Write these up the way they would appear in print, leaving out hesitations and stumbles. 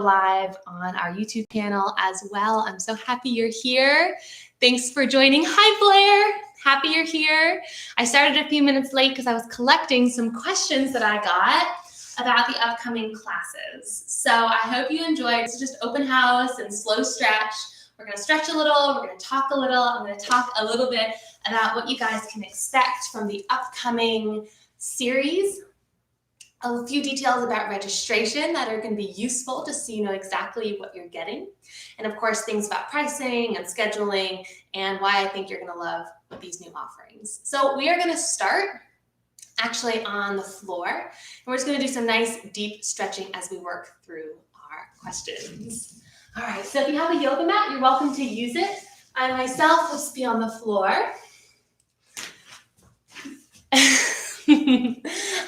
live on our YouTube channel as well. I'm so happy you're here. Thanks for joining. Hi, Blair. Happy you're here. I started a few minutes late because I was collecting some questions that I got about the upcoming classes. So I hope you enjoyed. It's just open house and slow stretch. We're going to stretch a little. We're going to talk a little. I'm going to talk a little bit about what you guys can expect from the upcoming series. A few details about registration that are going to be useful just so you know exactly what you're getting. And of course, things about pricing and scheduling and why I think you're going to love these new offerings. So we are going to start actually on the floor. And we're just going to do some nice deep stretching as we work through our questions. All right, so if you have a yoga mat, you're welcome to use it. I myself will just be on the floor.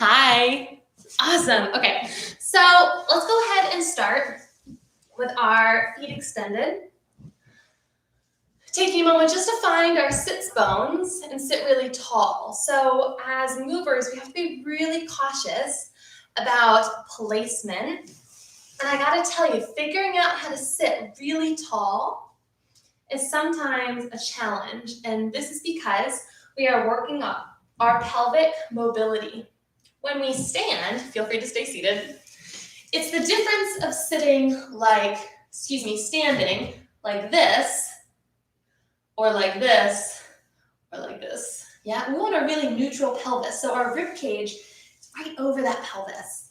Hi. Awesome. Okay, so let's go ahead and start with our feet extended. Taking a moment just to find our sits bones and sit really tall. So as movers, we have to be really cautious about placement. And I gotta tell you, figuring out how to sit really tall is sometimes a challenge. And this is because we are working up our pelvic mobility. When we stand, feel free to stay seated. It's the difference of sitting standing like this, or like this, or like this. Yeah, we want a really neutral pelvis. So our rib cage is right over that pelvis.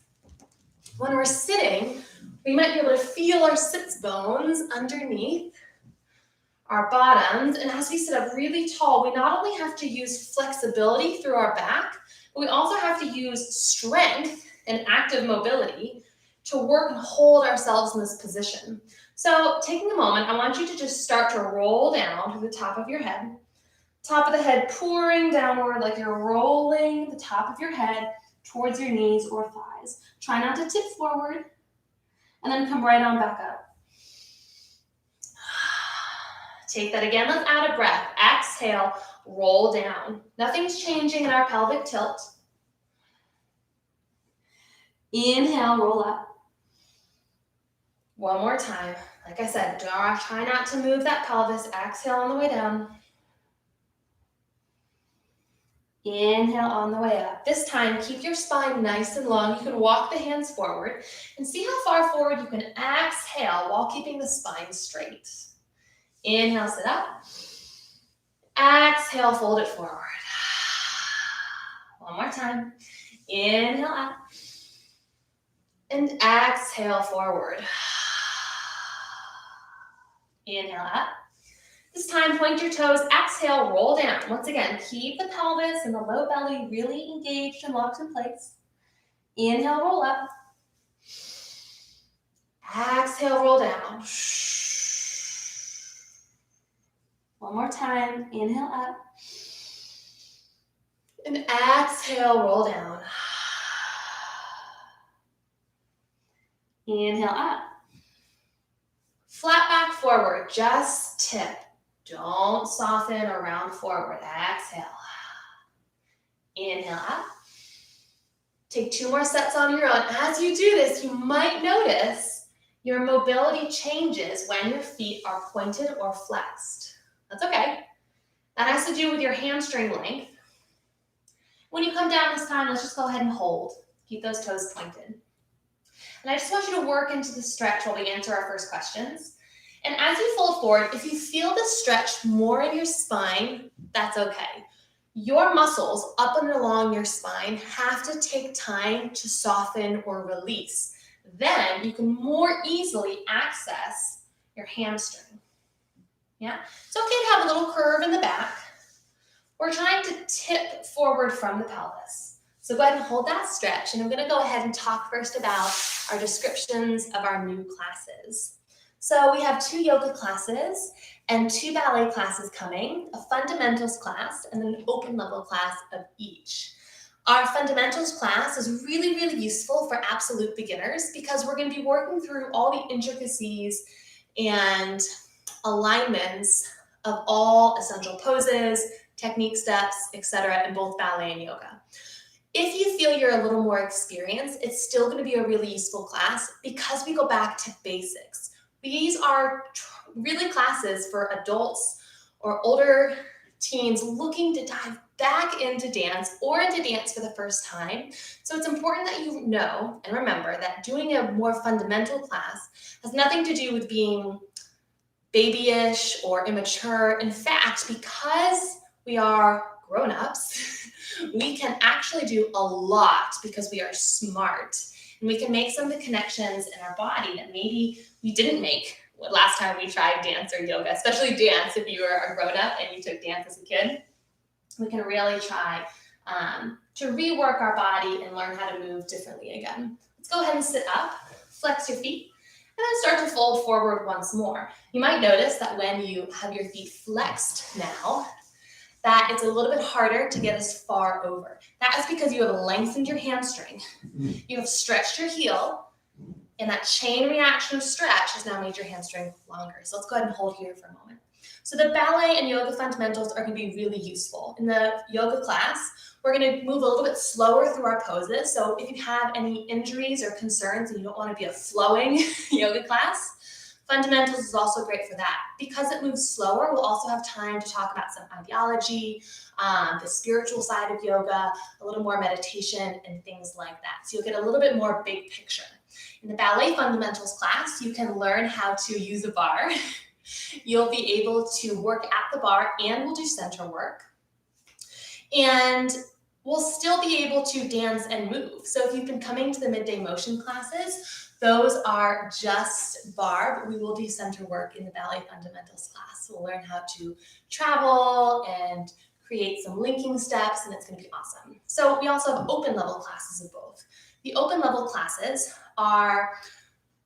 When we're sitting, we might be able to feel our sits bones underneath our bottoms. And as we sit up really tall, we not only have to use flexibility through our back, but we also have to use strength and active mobility to work and hold ourselves in this position. So taking a moment, I want you to just start to roll down to the top of your head. Top of the head pouring downward like you're rolling the top of your head towards your knees or thighs. Try not to tip forward and then come right on back up. Take that again. Let's add a breath. Exhale, roll down. Nothing's changing in our pelvic tilt. Inhale, roll up. One more time. Like I said, try not to move that pelvis. Exhale on the way down. Inhale on the way up. This time, keep your spine nice and long. You can walk the hands forward and see how far forward you can exhale while keeping the spine straight. Inhale, sit up. Exhale, fold it forward. One more time. Inhale up. And exhale forward. Inhale up. This time, point your toes. Exhale, roll down. Once again, keep the pelvis and the low belly really engaged and locked in place. Inhale, roll up. Exhale, roll down. One more time. Inhale up. And exhale, roll down. Inhale up. Flat back forward. Just tip. Don't soften or round forward. Exhale. Inhale up. Take 2 more sets on your own. As you do this, you might notice your mobility changes when your feet are pointed or flexed. That's okay. That has to do with your hamstring length. When you come down this time, let's just go ahead and hold. Keep those toes pointed. And I just want you to work into the stretch while we answer our first questions. And as you fold forward, if you feel the stretch more in your spine, that's okay. Your muscles up and along your spine have to take time to soften or release. Then you can more easily access your hamstring. Yeah, it's okay to have a little curve in the back. We're trying to tip forward from the pelvis. So go ahead and hold that stretch. And I'm going to go ahead and talk first about our descriptions of our new classes. So we have 2 yoga classes and 2 ballet classes coming, a fundamentals class and an open level class of each. Our fundamentals class is really, really useful for absolute beginners because we're going to be working through all the intricacies and alignments of all essential poses, technique steps, etc. in both ballet and yoga. If you feel you're a little more experienced, it's still going to be a really useful class because we go back to basics. These are really classes for adults or older teens looking to dive back into dance or into dance for the first time. So it's important that you know and remember that doing a more fundamental class has nothing to do with being babyish or immature. In fact, because we are grown-ups, we can actually do a lot because we are smart. And we can make some of the connections in our body that maybe we didn't make last time we tried dance or yoga, especially dance if you were a grown-up and you took dance as a kid. We can really try to rework our body and learn how to move differently again. Let's go ahead and sit up, flex your feet, and then start to fold forward once more. You might notice that when you have your feet flexed now, that it's a little bit harder to get as far over. That is because you have lengthened your hamstring. You have stretched your heel, and that chain reaction of stretch has now made your hamstring longer. So let's go ahead and hold here for a moment. So the ballet and yoga fundamentals are going to be really useful. In the yoga class, we're going to move a little bit slower through our poses. So if you have any injuries or concerns and you don't want to be a flowing yoga class, fundamentals is also great for that. Because it moves slower, we'll also have time to talk about some ideology, the spiritual side of yoga, a little more meditation and things like that. So you'll get a little bit more big picture. In the ballet fundamentals class, you can learn how to use a bar. You'll be able to work at the bar and we'll do center work. And we'll still be able to dance and move. So if you've been coming to the midday motion classes, those are just bar, but we will do center work in the ballet fundamentals class. We'll learn how to travel and create some linking steps, and it's going to be awesome. So we also have open level classes of both. The open level classes are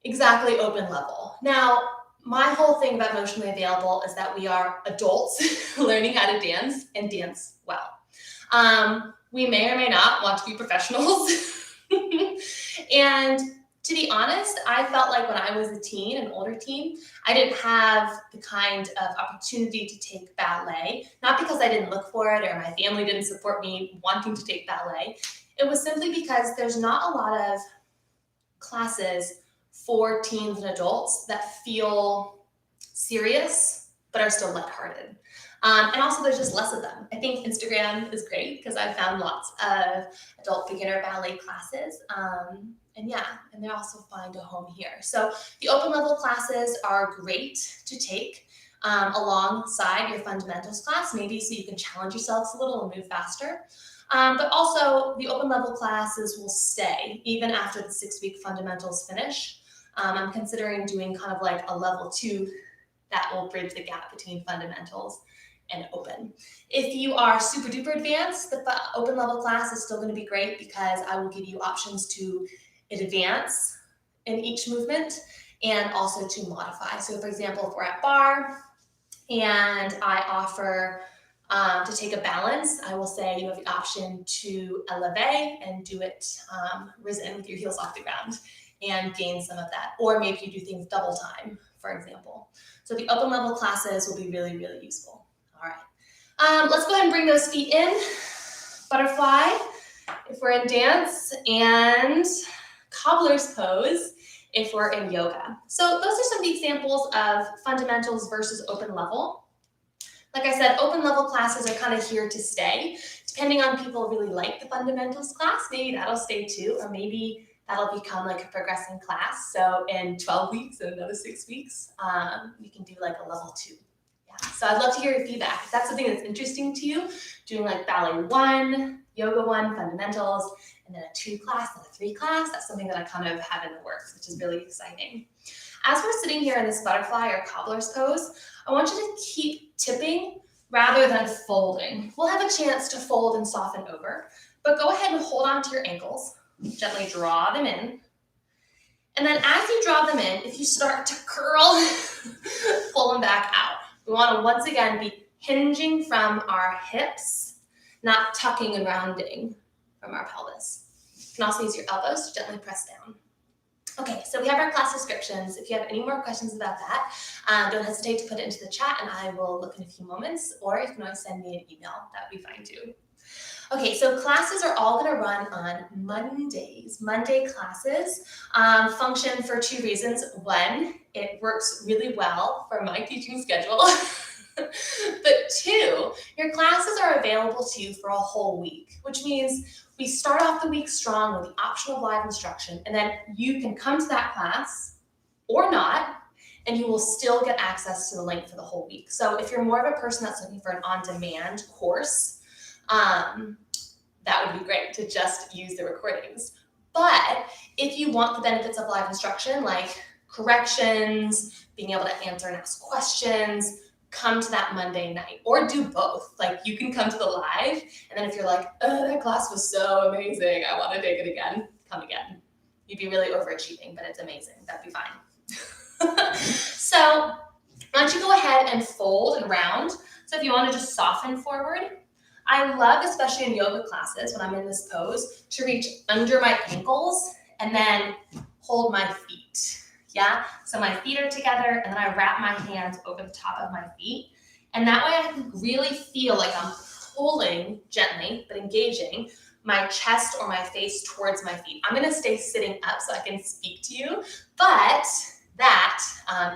exactly open level. Now, my whole thing about Emotionally Available is that we are adults learning how to dance and dance well. We may or may not want to be professionals. And to be honest, I felt like when I was a teen, an older teen, I didn't have the kind of opportunity to take ballet, not because I didn't look for it or my family didn't support me wanting to take ballet. It was simply because there's not a lot of classes for teens and adults that feel serious but are still lighthearted. And also there's just less of them. I think Instagram is great because I've found lots of adult beginner ballet classes. And they also find a home here. So the open level classes are great to take alongside your fundamentals class, maybe so you can challenge yourselves a little and move faster. But also the open level classes will stay even after the 6-week fundamentals finish. I'm considering doing kind of like a level 2 that will bridge the gap between fundamentals and open. If you are super duper advanced, the open level class is still going to be great because I will give you options to advance in each movement and also to modify. So for example, if we're at bar and I offer to take a balance, I will say you have the option to elevate and do it risen with your heels off the ground and gain some of that. Or maybe you do things double time, for example. So the open level classes will be really, really useful. All right, let's go ahead and bring those feet in. Butterfly, if we're in dance, and cobbler's pose if we're in yoga. So those are some of the examples of fundamentals versus open level. Like I said, open level classes are kind of here to stay. Depending on people really like the fundamentals class, maybe that'll stay too, or maybe that'll become like a progressing class. So in 12 weeks and another 6 weeks, you can do like a level 2. Yeah. So I'd love to hear your feedback. If that's something that's interesting to you, doing like ballet 1, yoga 1, fundamentals, and then a 2 class and a 3 class, that's something that I kind of have in the works, which is really exciting. As we're sitting here in this butterfly or cobbler's pose, I want you to keep tipping rather than folding. We'll have a chance to fold and soften over, but go ahead and hold on to your ankles, gently draw them in. And then as you draw them in, if you start to curl, pull them back out. We want to once again be hinging from our hips, not tucking and rounding from our pelvis. You can also use your elbows to gently press down. Okay, so we have our class descriptions. If you have any more questions about that, don't hesitate to put it into the chat and I will look in a few moments, or you can always send me an email. That would be fine too. Okay, so classes are all going to run on Mondays. Monday classes function for two reasons. One, it works really well for my teaching schedule. But two, your classes are available to you for a whole week, which means we start off the week strong with the option of live instruction, and then you can come to that class or not, and you will still get access to the link for the whole week. So if you're more of a person that's looking for an on-demand course, that would be great to just use the recordings. But if you want the benefits of live instruction, like corrections, being able to answer and ask questions, come to that Monday night, or do both. Like you can come to the live, and then if you're like, oh, that class was so amazing, I want to take it again, come again. You'd be really overachieving, but it's amazing. That'd be fine. So why don't you go ahead and fold and round. So if you want to just soften forward, I love, especially in yoga classes, when I'm in this pose, to reach under my ankles and then hold my feet. Yeah, so my feet are together, and then I wrap my hands over the top of my feet. And that way I can really feel like I'm pulling gently, but engaging my chest or my face towards my feet. I'm gonna stay sitting up so I can speak to you, but that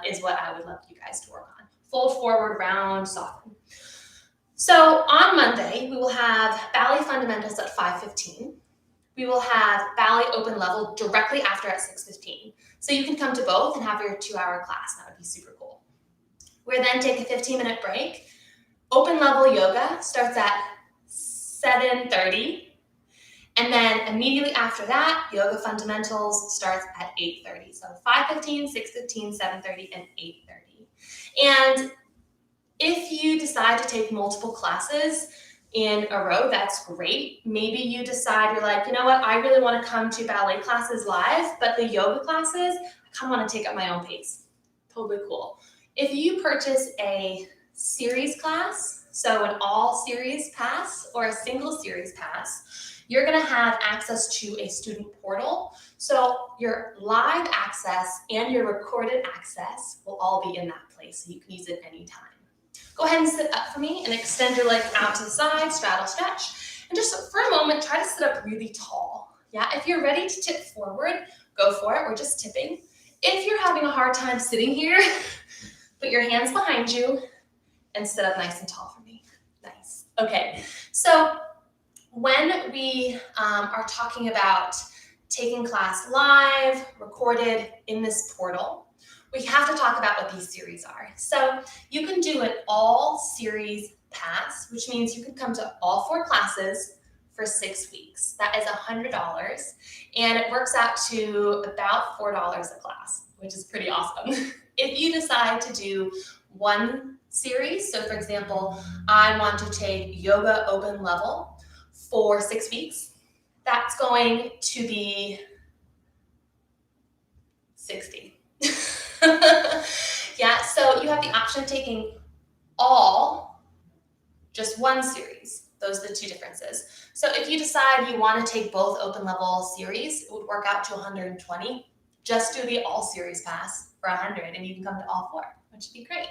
is what I would love you guys to work on. Fold forward, round, soften. So on Monday, we will have ballet fundamentals at 5:15. We will have ballet open level directly after at 6:15. So you can come to both and have your 2-hour class. That would be super cool. We'll then take a 15-minute break. Open level yoga starts at 7:30. And then immediately after that, yoga fundamentals starts at 8:30. So 5:15, 6:15, 7:30, and 8:30. And if you decide to take multiple classes in a row, that's great. Maybe you decide, you're like, you know what, I really want to come to ballet classes live, but the yoga classes, I kind of want to take up my own pace. Totally cool. If you purchase a series class, so an all series pass or a single series pass, you're going to have access to a student portal. So your live access and your recorded access will all be in that place, so you can use it anytime. Go ahead and sit up for me and extend your leg out to the side, straddle stretch. And just for a moment, try to sit up really tall. Yeah, if you're ready to tip forward, go for it. We're just tipping. If you're having a hard time sitting here, put your hands behind you and sit up nice and tall for me. Nice. Okay, so when we are talking about taking class live, recorded in this portal, we have to talk about what these series are. So you can do an all series pass, which means you can come to all 4 classes for 6 weeks. That is $100, and it works out to about $4 a class, which is pretty awesome. If you decide to do one series, so for example, I want to take yoga open level for 6 weeks, that's going to be $60. Yeah, so you have the option of taking all, just one series. Those are the 2 differences. So if you decide you want to take both open level series, it would work out to $120. Just do the all series pass for $100, and you can come to all 4, which would be great.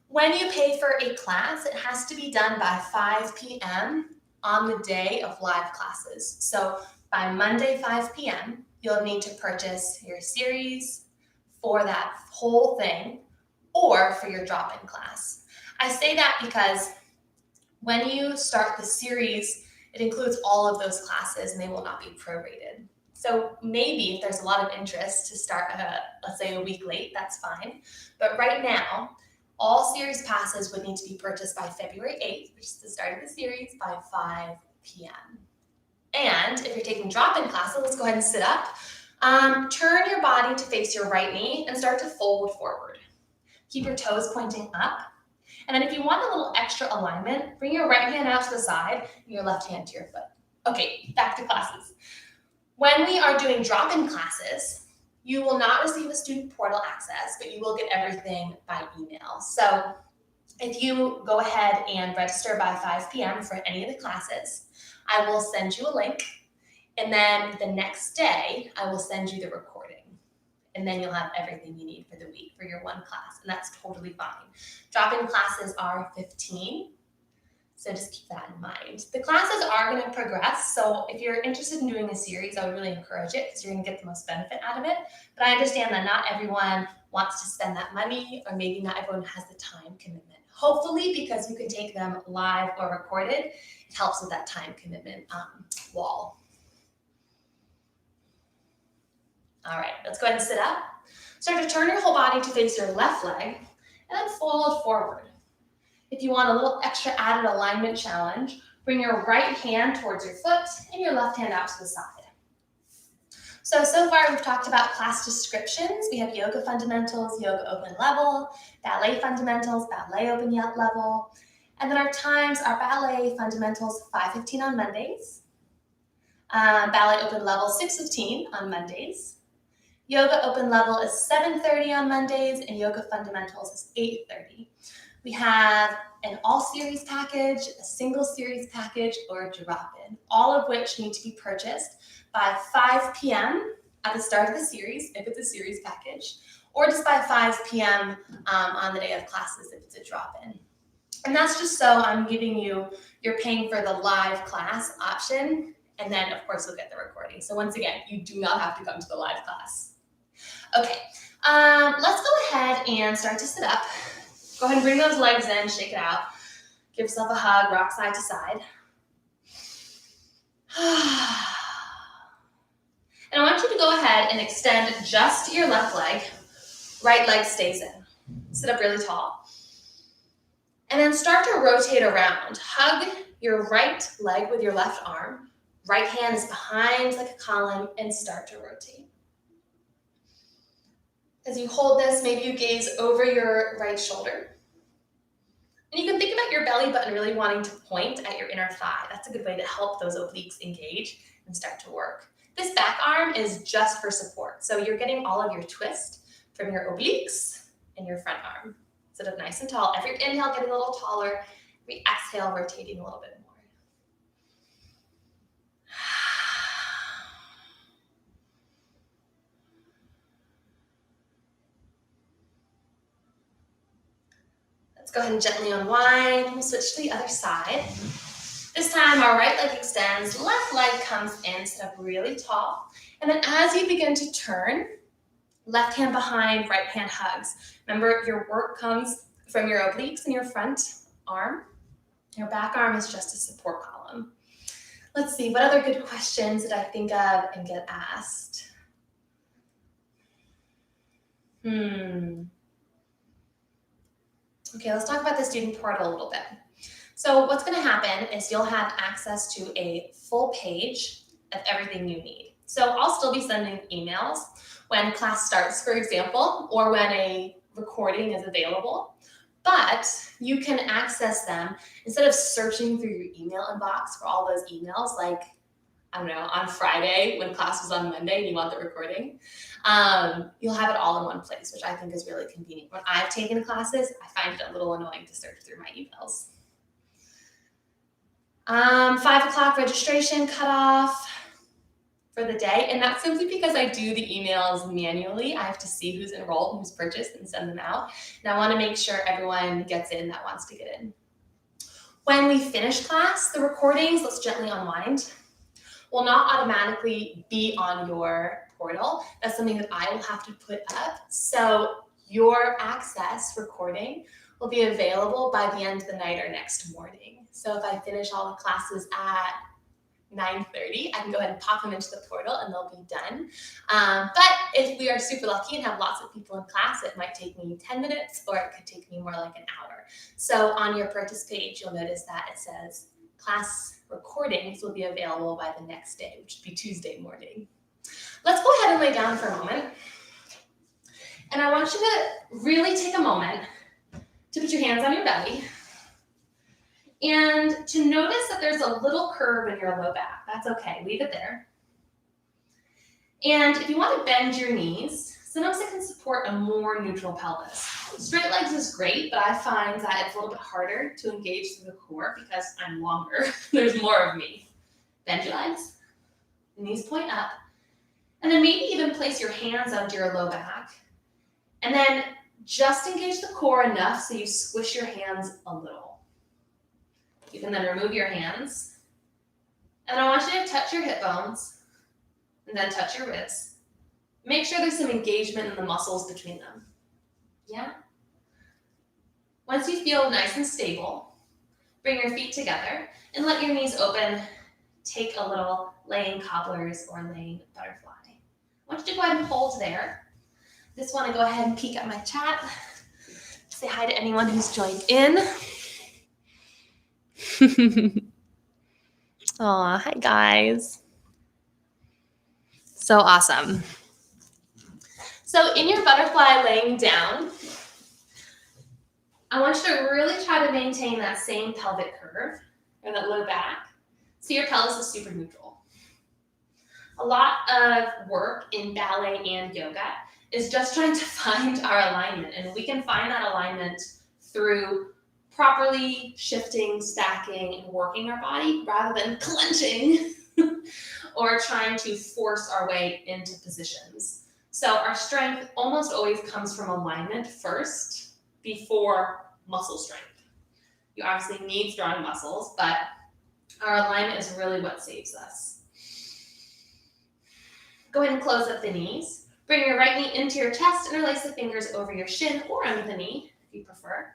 When you pay for a class, it has to be done by 5 p.m. on the day of live classes. So by Monday, 5 p.m., you'll need to purchase your series for that whole thing or for your drop-in class. I say that because when you start the series, it includes all of those classes and they will not be prorated. So maybe if there's a lot of interest to start, let's say a week late, that's fine. But right now, all series passes would need to be purchased by February 8th, which is the start of the series, by 5 p.m. And if you're taking drop-in classes, let's go ahead and sit up. Turn your body to face your right knee and start to fold forward. Keep your toes pointing up. And then if you want a little extra alignment, bring your right hand out to the side and your left hand to your foot. Okay, back to classes. When we are doing drop-in classes, you will not receive a student portal access, but you will get everything by email. So if you go ahead and register by 5 p.m. for any of the classes, I will send you a link. And then the next day, I will send you the recording. And then you'll have everything you need for the week for your one class. And that's totally fine. Drop-in classes are $15. So just keep that in mind. The classes are going to progress. So if you're interested in doing a series, I would really encourage it because you're going to get the most benefit out of it. But I understand that not everyone wants to spend that money, or maybe not everyone has the time commitment. Hopefully, because you can take them live or recorded, it helps with that time commitment wall. All right, let's go ahead and sit up. Start to turn your whole body to face your left leg and then fold forward. If you want a little extra added alignment challenge, bring your right hand towards your foot and your left hand out to the side. So far we've talked about class descriptions. We have yoga fundamentals, yoga open level, ballet fundamentals, ballet open level. And then our times are ballet fundamentals 5:15 on Mondays, ballet open level 6:15 on Mondays. Yoga open level is 7:30 on Mondays, and yoga fundamentals is 8:30. We have an all series package, a single series package, or a drop-in, all of which need to be purchased by 5 p.m. at the start of the series, if it's a series package, or just by 5 p.m. On the day of classes, if it's a drop-in. And that's just so I'm giving you're paying for the live class option, and then of course you'll get the recording. So once again, you do not have to come to the live class. Okay, let's go ahead and start to sit up. Go ahead and bring those legs in, shake it out. Give yourself a hug, rock side to side. And I want you to go ahead and extend just your left leg. Right leg stays in. Sit up really tall. And then start to rotate around. Hug your right leg with your left arm. Right hand is behind like a column, and start to rotate. As you hold this, maybe you gaze over your right shoulder. And you can think about your belly button really wanting to point at your inner thigh. That's a good way to help those obliques engage and start to work. This back arm is just for support. So you're getting all of your twist from your obliques and your front arm. Sit up nice and tall. Every inhale, getting a little taller. Every exhale, rotating a little bit more. Let's go ahead and gently unwind. We'll switch to the other side. This time, our right leg extends, left leg comes in, sit up really tall. And then as you begin to turn, left hand behind, right hand hugs. Remember, your work comes from your obliques and your front arm. Your back arm is just a support column. Let's see, what other good questions did I think of and get asked? Okay, let's talk about the student portal a little bit. So what's going to happen is you'll have access to a full page of everything you need. So I'll still be sending emails when class starts, for example, or when a recording is available. But you can access them instead of searching through your email inbox for all those emails, like, I don't know, on Friday when class was on Monday and you want the recording. You'll have it all in one place, which I think is really convenient. When I've taken classes, I find it a little annoying to search through my emails. 5 o'clock registration cutoff for the day, and that's simply because I do the emails manually. I have to see who's enrolled and who's purchased and send them out, and I want to make sure everyone gets in that wants to get in. When we finish class, the recordings, let's gently unwind, will not automatically be on your portal. That's something that I will have to put up. So your access recording will be available by the end of the night or next morning. So if I finish all the classes at 9:30, I can go ahead and pop them into the portal and they'll be done. But if we are super lucky and have lots of people in class, it might take me 10 minutes or it could take me more like an hour. So on your purchase page, you'll notice that it says class recordings will be available by the next day, which would be Tuesday morning. Let's go ahead and lay down for a moment. And I want you to really take a moment to put your hands on your belly and to notice that there's a little curve in your low back. That's okay, leave it there. And if you want to bend your knees, sometimes it can support a more neutral pelvis. Straight legs is great, but I find that it's a little bit harder to engage through the core because I'm longer. There's more of me. Bend your legs, knees point up, and then maybe even place your hands under your low back. And then just engage the core enough so you squish your hands a little. You can then remove your hands. And I want you to touch your hip bones and then touch your ribs. Make sure there's some engagement in the muscles between them. Yeah? Once you feel nice and stable, bring your feet together and let your knees open. Take a little laying cobblers or laying butterfly. I want you to go ahead and hold there. Just want to go ahead and peek at my chat. Say hi to anyone who's joined in. Aw, hi guys. So awesome. So in your butterfly laying down, I want you to really try to maintain that same pelvic curve or that low back so your pelvis is super neutral. A lot of work in ballet and yoga is just trying to find our alignment, and we can find that alignment through properly shifting, stacking, and working our body rather than clenching or trying to force our way into positions. So our strength almost always comes from alignment first before muscle strength. You obviously need strong muscles, but our alignment is really what saves us. Go ahead and close up the knees. Bring your right knee into your chest, interlace the fingers over your shin or under the knee if you prefer.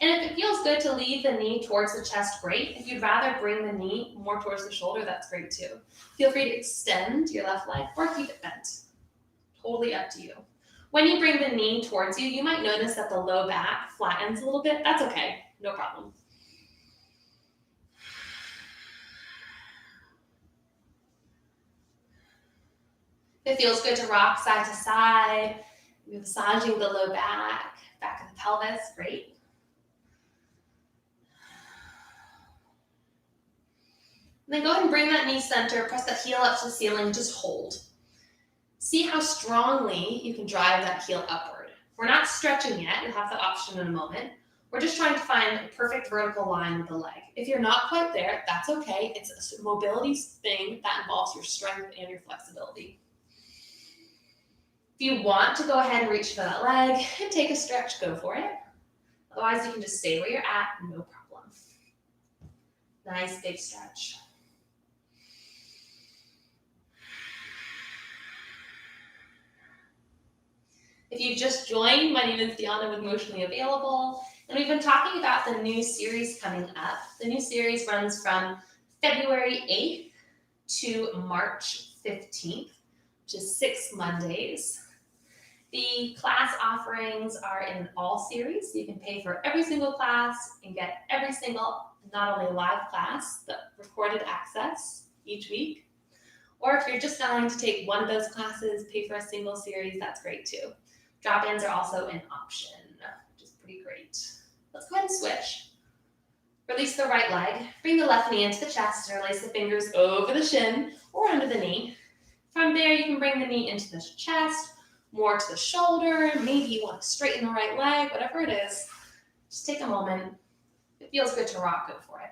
And if it feels good to leave the knee towards the chest, great. If you'd rather bring the knee more towards the shoulder, that's great too. Feel free to extend your left leg or keep it bent. Totally up to you. When you bring the knee towards you, you might notice that the low back flattens a little bit. That's okay, no problem. If it feels good to rock side to side, you're massaging the low back of the pelvis, great. And then go ahead and bring that knee center, press that heel up to the ceiling, just hold. See how strongly you can drive that heel upward. We're not stretching yet, you'll have that option in a moment. We're just trying to find a perfect vertical line with the leg. If you're not quite there, that's okay. It's a mobility thing that involves your strength and your flexibility. If you want to go ahead and reach for that leg and take a stretch, go for it. Otherwise, you can just stay where you're at, no problem. Nice big stretch. If you've just joined, my name is Deanna with Emotionally Available, and we've been talking about the new series coming up. The new series runs from February 8th to March 15th, which is 6 Mondays. The class offerings are in all series. You can pay for every single class and get every single, not only live class, but recorded access each week. Or if you're just dying to take one of those classes, pay for a single series, that's great too. Drop-ins are also an option, which is pretty great. Let's go ahead and switch. Release the right leg. Bring the left knee into the chest and release the fingers over the shin or under the knee. From there, you can bring the knee into the chest, more to the shoulder. Maybe you want to straighten the right leg, whatever it is. Just take a moment. If it feels good to rock, go for it.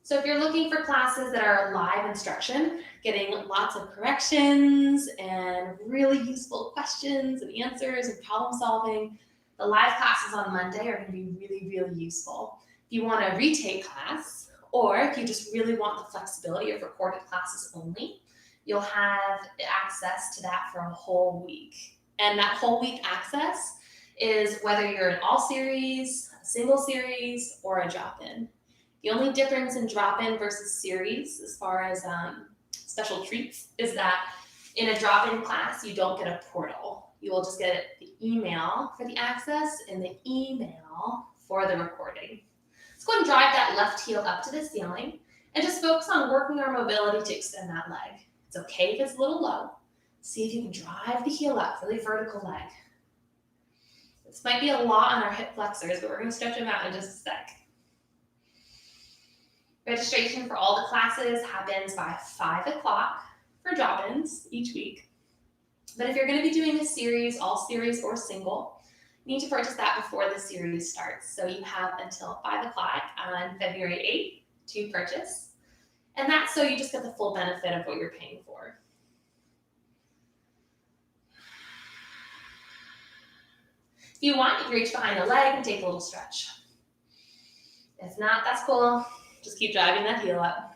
So if you're looking for classes that are live instruction, getting lots of corrections and really useful questions and answers and problem solving, the live classes on Monday are going to be really, really useful. If you want a retake class, or if you just really want the flexibility of recorded classes only, you'll have access to that for a whole week. And that whole week access is whether you're an all series, a single series, or a drop-in. The only difference in drop-in versus series as far as special treats is that in a drop-in class, you don't get a portal. You will just get the email for the access and the email for the recording. Let's go ahead and drive that left heel up to the ceiling and just focus on working our mobility to extend that leg. It's okay if it's a little low. See if you can drive the heel up, really vertical leg. This might be a lot on our hip flexors, but we're going to stretch them out in just a sec. Registration for all the classes happens by 5 o'clock for drop-ins each week. But if you're going to be doing a series, all series or single, you need to purchase that before the series starts. So you have until 5 o'clock on February 8th to purchase. And that's so you just get the full benefit of what you're paying for. If you want, you can reach behind the leg and take a little stretch. If not, that's cool. Just keep driving that heel up.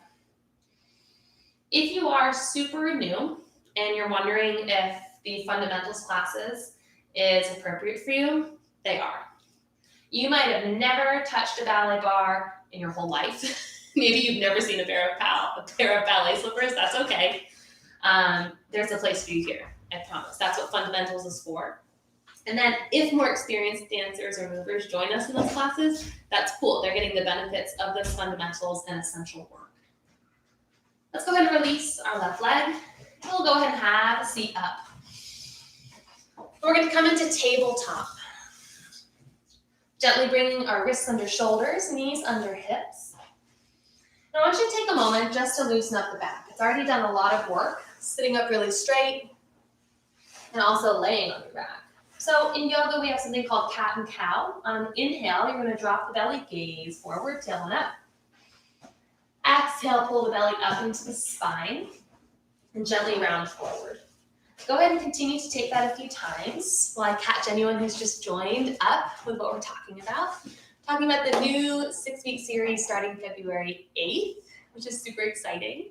If you are super new and you're wondering if the fundamentals classes is appropriate for you, they are. You might have never touched a ballet bar in your whole life. Maybe you've never seen a pair of ballet slippers. That's okay. There's a place for you here, I promise. That's what fundamentals is for. And then if more experienced dancers or movers join us in those classes, that's cool. They're getting the benefits of those fundamentals and essential work. Let's go ahead and release our left leg. We'll go ahead and have a seat up. We're going to come into tabletop. Gently bringing our wrists under shoulders, knees under hips. Now I want you to take a moment just to loosen up the back. It's already done a lot of work, sitting up really straight, and also laying on your back. So in yoga, we have something called cat and cow. On inhale, you're going to drop the belly, gaze forward, tailbone up. Exhale, pull the belly up into the spine, and gently round forward. Go ahead and continue to take that a few times while I catch anyone who's just joined up with what we're talking about. Talking about the new 6-week series starting February 8th, which is super exciting.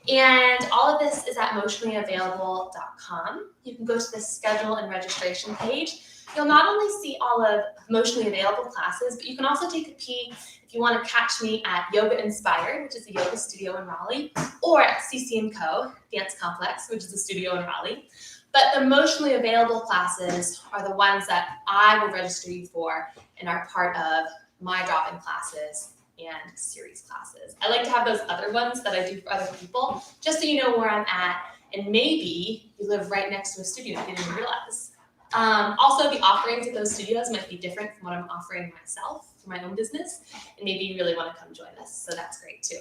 And all of this is at emotionallyavailable.com. You can go to the schedule and registration page. You'll not only see all of Emotionally Available classes, but you can also take a peek if you want to catch me at Yoga Inspired, which is a yoga studio in Raleigh, or at CC&Co Dance Complex, which is a studio in Raleigh. But the Emotionally Available classes are the ones that I will register you for and are part of my drop-in classes and series classes. I like to have those other ones that I do for other people, just so you know where I'm at, and maybe you live right next to a studio and you didn't even realize. Also, the offerings at those studios might be different from what I'm offering myself for my own business, and maybe you really want to come join us, so that's great too.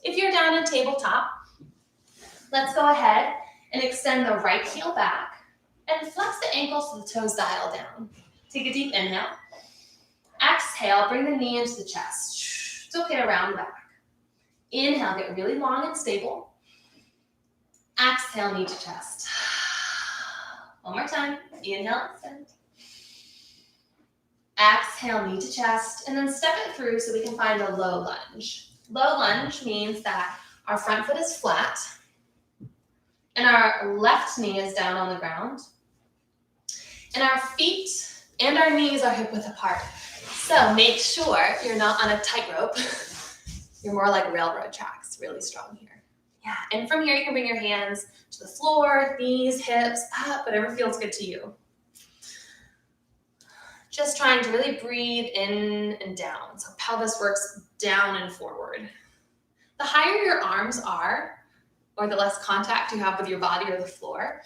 If you're down on tabletop, let's go ahead and extend the right heel back and flex the ankles so the toes dial down. Take a deep inhale. Exhale, bring the knee into the chest. It's okay to round back. Inhale, get really long and stable. Exhale, knee to chest. One more time. Inhale, extend. Exhale, knee to chest, and then step it through so we can find a low lunge. Low lunge means that our front foot is flat and our left knee is down on the ground, and our feet and our knees are hip width apart. So make sure you're not on a tightrope. You're more like railroad tracks, really strong here. Yeah, and from here you can bring your hands to the floor, knees, hips, up, whatever feels good to you. Just trying to really breathe in and down. So pelvis works down and forward. The higher your arms are, or the less contact you have with your body or the floor,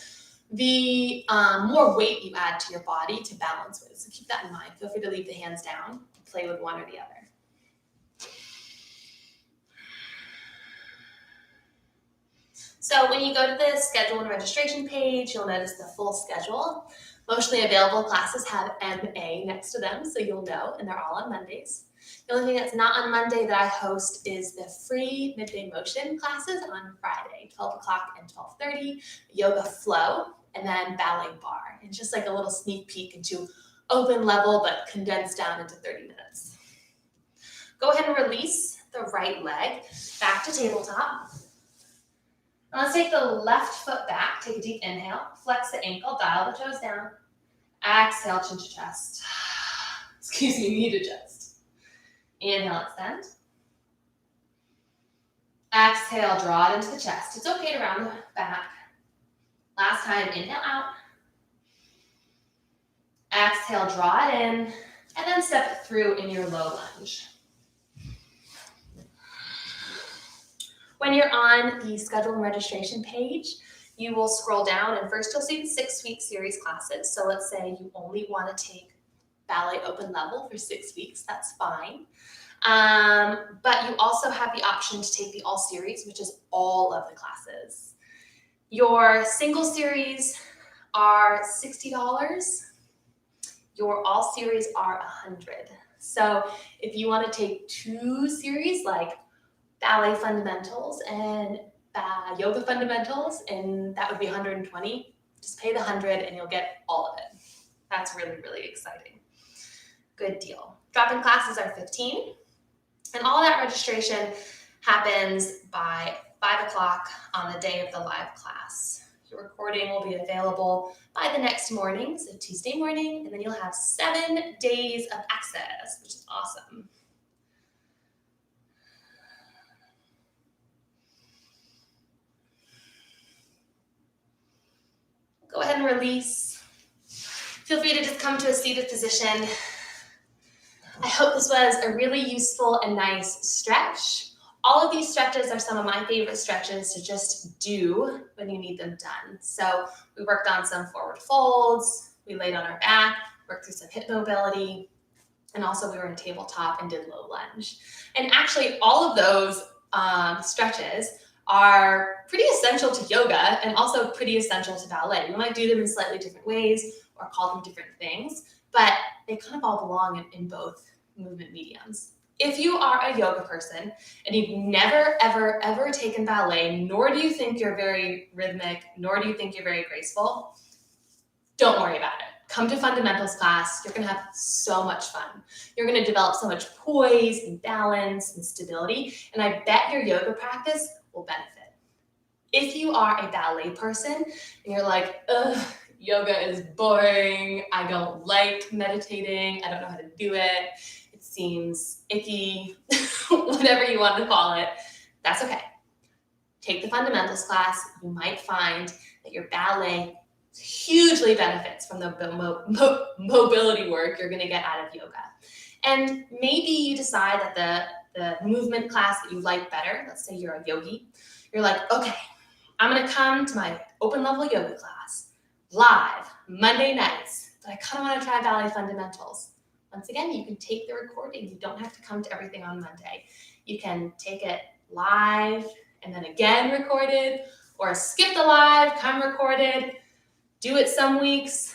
the more weight you add to your body to balance with. So keep that in mind. Feel free to leave the hands down, play with one or the other. So when you go to the schedule and registration page, you'll notice the full schedule. Emotionally Available classes have MA next to them, so you'll know, and they're all on Mondays. The only thing that's not on Monday that I host is the free midday motion classes on Friday, 12 o'clock and 12:30, yoga flow, and then ballet bar. It's just like a little sneak peek into open level, but condensed down into 30 minutes. Go ahead and release the right leg back to tabletop. Now let's take the left foot back. Take a deep inhale, flex the ankle, dial the toes down. Exhale, chin to chest. Excuse me, knee to chest. Inhale, extend. Exhale, draw it into the chest. It's okay to round the back. Last time, inhale out. Exhale, draw it in, and then step it through in your low lunge. When you're on the schedule and registration page, you will scroll down and first you'll see the 6-week series classes. So let's say you only want to take ballet open level for 6 weeks, that's fine. But you also have the option to take the all series, which is all of the classes. Your single series are $60. Your all series are $100. So if you want to take 2 series like ballet fundamentals and yoga fundamentals, and that would be $120. Just pay the $100 and you'll get all of it. That's really, really exciting. Good deal. Drop-in classes are $15, and all that registration happens by 5 o'clock on the day of the live class. Your recording will be available by the next morning, so Tuesday morning, and then you'll have 7 days of access, which is awesome. Go ahead and release. Feel free to just come to a seated position. I hope this was a really useful and nice stretch. All of these stretches are some of my favorite stretches to just do when you need them done. So we worked on some forward folds, we laid on our back, worked through some hip mobility, and also we were in tabletop and did low lunge. And actually all of those stretches are pretty essential to yoga and also pretty essential to ballet. We might do them in slightly different ways or call them different things, but they kind of all belong in both movement mediums. If you are a yoga person and you've never, ever, ever taken ballet, nor do you think you're very rhythmic, nor do you think you're very graceful, don't worry about it. Come to fundamentals class. You're going to have so much fun. You're going to develop so much poise and balance and stability, and I bet your yoga practice will benefit. If you are a ballet person and you're like, ugh, yoga is boring, I don't like meditating, I don't know how to do it, it seems icky, whatever you want to call it, that's okay. Take the fundamentals class. You might find that your ballet hugely benefits from the mobility work you're going to get out of yoga. And maybe you decide that the movement class that you like better, let's say you're a yogi, you're like, okay, I'm going to come to my open level yoga class live Monday nights, but I kind of want to try ballet fundamentals. Once again, you can take the recording. You don't have to come to everything on Monday. You can take it live and then again recorded, or skip the live, come recorded, do it some weeks,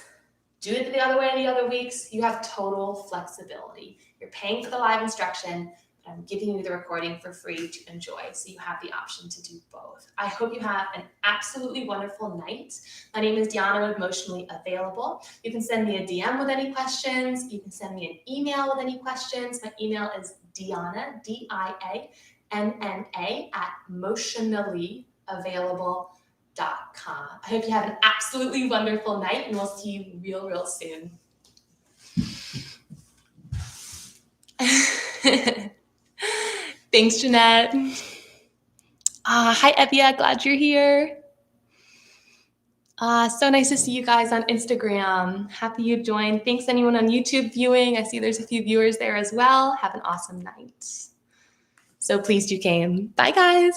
do it the other way the other weeks. You have total flexibility. You're paying for the live instruction, but I'm giving you the recording for free to enjoy, so you have the option to do both. I hope you have an absolutely wonderful night. My name is Diana with Emotionally Available. You can send me a DM with any questions. You can send me an email with any questions. My email is Diana, DIANNA, @emotionallyavailable.com. I hope you have an absolutely wonderful night, and we'll see you real soon. Thanks, Jeanette. Hi, Evia. Glad you're here. So nice to see you guys on Instagram. Happy you joined. Thanks anyone on YouTube viewing. I see there's a few viewers there as well. Have an awesome night. So pleased you came. Bye, guys.